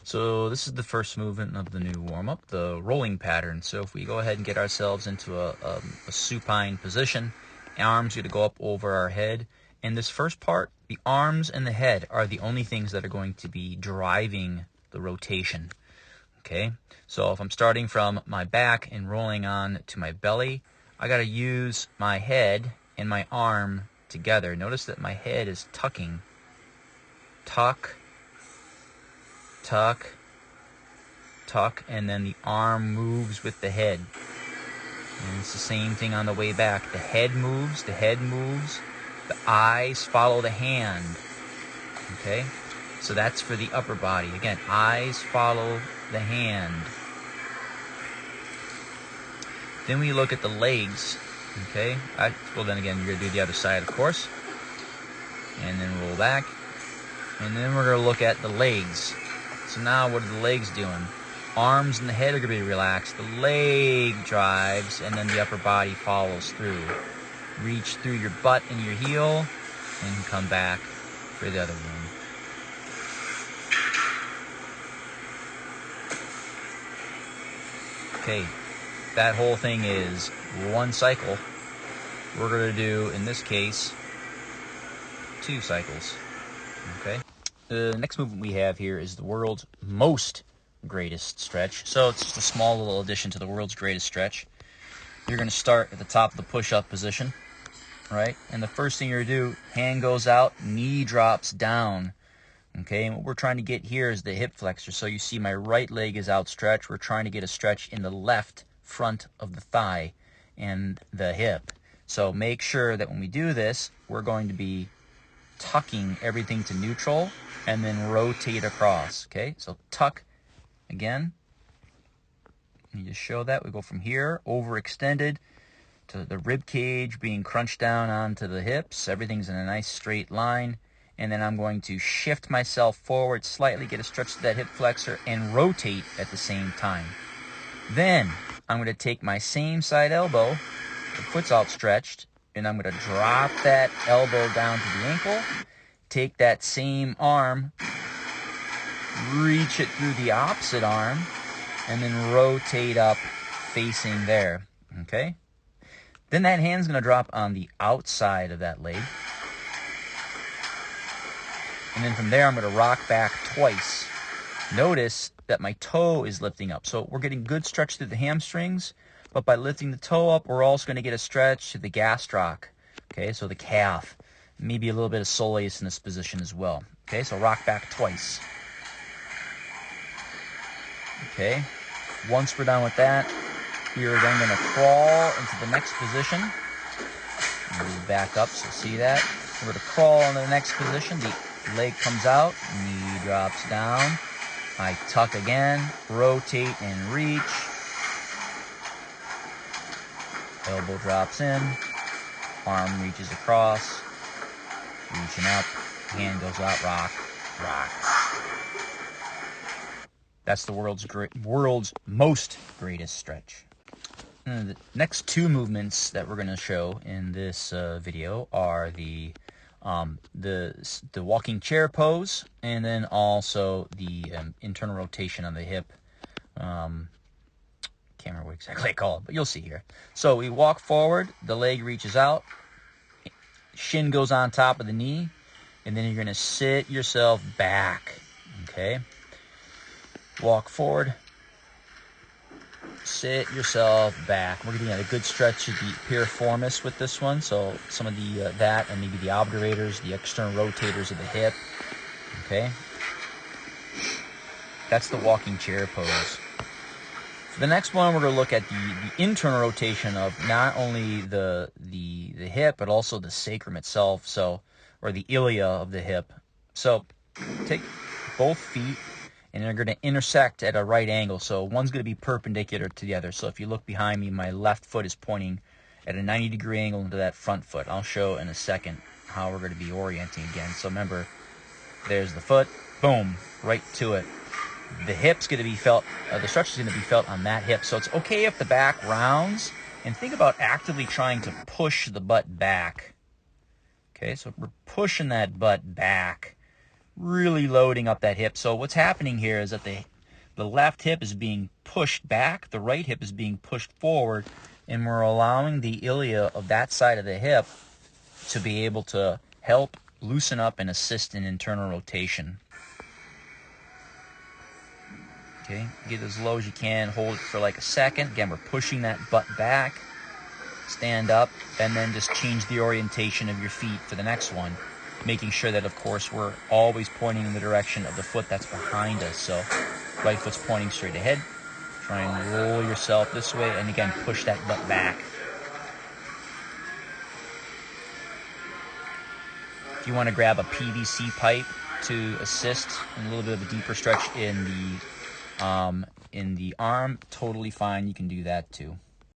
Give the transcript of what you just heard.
So this is the first movement of the new warm-up, the rolling pattern. So if we go ahead and get ourselves into a supine position, arms are going to go up over our head. In this first part, the arms and the head are the only things that are going to be driving the rotation. Okay, so if I'm starting from my back and rolling on to my belly, I got to use my head and my arm together. Notice that my head is tucking. Tuck, tuck, tuck, and then the arm moves with the head. And it's the same thing on the way back. The head moves, the eyes follow the hand. Okay? So that's for the upper body. Again, eyes follow the hand. Then we look at the legs. Okay? Well, then again, you're going to do the other side, of course. And then roll back. And then we're going to look at the legs. So now what are the legs doing? Arms and the head are going to be relaxed. The leg drives, and then the upper body follows through. Reach through your butt and your heel, and come back for the other one. Okay, that whole thing is one cycle. We're going to do, in this case, 2 cycles. Okay. The next movement we have here is the world's most greatest stretch. So it's just a small little addition to the world's greatest stretch. You're going to start at the top of the push-up position, right? And the first thing you're going to do, hand goes out, knee drops down. Okay, and what we're trying to get here is the hip flexor. So you see my right leg is outstretched. We're trying to get a stretch in the left front of the thigh and the hip. So make sure that when we do this, we're going to be tucking everything to neutral and then rotate across. Okay, so tuck again. You just show that. We go from here, overextended, to the rib cage being crunched down onto the hips. Everything's in a nice straight line. And then I'm going to shift myself forward slightly, get a stretch to that hip flexor, and rotate at the same time. Then I'm going to take my same side elbow, the foot's outstretched, and I'm going to drop that elbow down to the ankle, take that same arm, reach it through the opposite arm, and then rotate up facing there. Okay? Then that hand's going to drop on the outside of that leg. And then from there, I'm going to rock back twice. Notice that my toe is lifting up. So we're getting good stretch through the hamstrings, but by lifting the toe up, we're also going to get a stretch to the gastroc. Okay, so the calf. Maybe a little bit of soleus in this position as well. Okay, so rock back twice. Okay, once we're done with that, we are then going to crawl into the next position. Move back up, so see that. We're going to crawl into the next position. The leg comes out, knee drops down. I tuck again, rotate and reach. Elbow drops in, arm reaches across, reaching up, hand goes out, rock, rock. That's the world's most greatest stretch. And the next 2 movements that we're going to show in this video are the walking chair pose, and then also the internal rotation on the hip. Can't remember what exactly I call it, but you'll see here. So we walk forward, the leg reaches out, shin goes on top of the knee, and then you're going to sit yourself back. Okay? Walk forward, sit yourself back. We're getting a good stretch of the piriformis with this one. So some of the that and maybe the obturators, the external rotators of the hip. Okay, that's the walking chair pose. For the next one, we're going to look at the internal rotation of not only the hip but also the sacrum itself. So, or the ilia of the hip. So take both feet, and they're going to intersect at a right angle. So one's going to be perpendicular to the other. So if you look behind me, my left foot is pointing at a 90-degree angle into that front foot. I'll show in a second how we're going to be orienting again. So remember, there's the foot, boom, right to it. The hip's going to be felt, the stretch is going to be felt on that hip. So it's okay if the back rounds, and think about actively trying to push the butt back. Okay, so we're pushing that butt back. really loading up that hip. So what's happening here is that the left hip is being pushed back, the right hip is being pushed forward, and we're allowing the ilia of that side of the hip to be able to help loosen up and assist in internal rotation. Okay, get as low as you can, hold it for like a second. Again, we're pushing that butt back, stand up, and then just change the orientation of your feet for the next one, making sure that, of course, we're always pointing in the direction of the foot that's behind us. So right foot's pointing straight ahead. Try and roll yourself this way, and again, push that butt back. If you want to grab a PVC pipe to assist in a little bit of a deeper stretch in the arm, totally fine. You can do that too.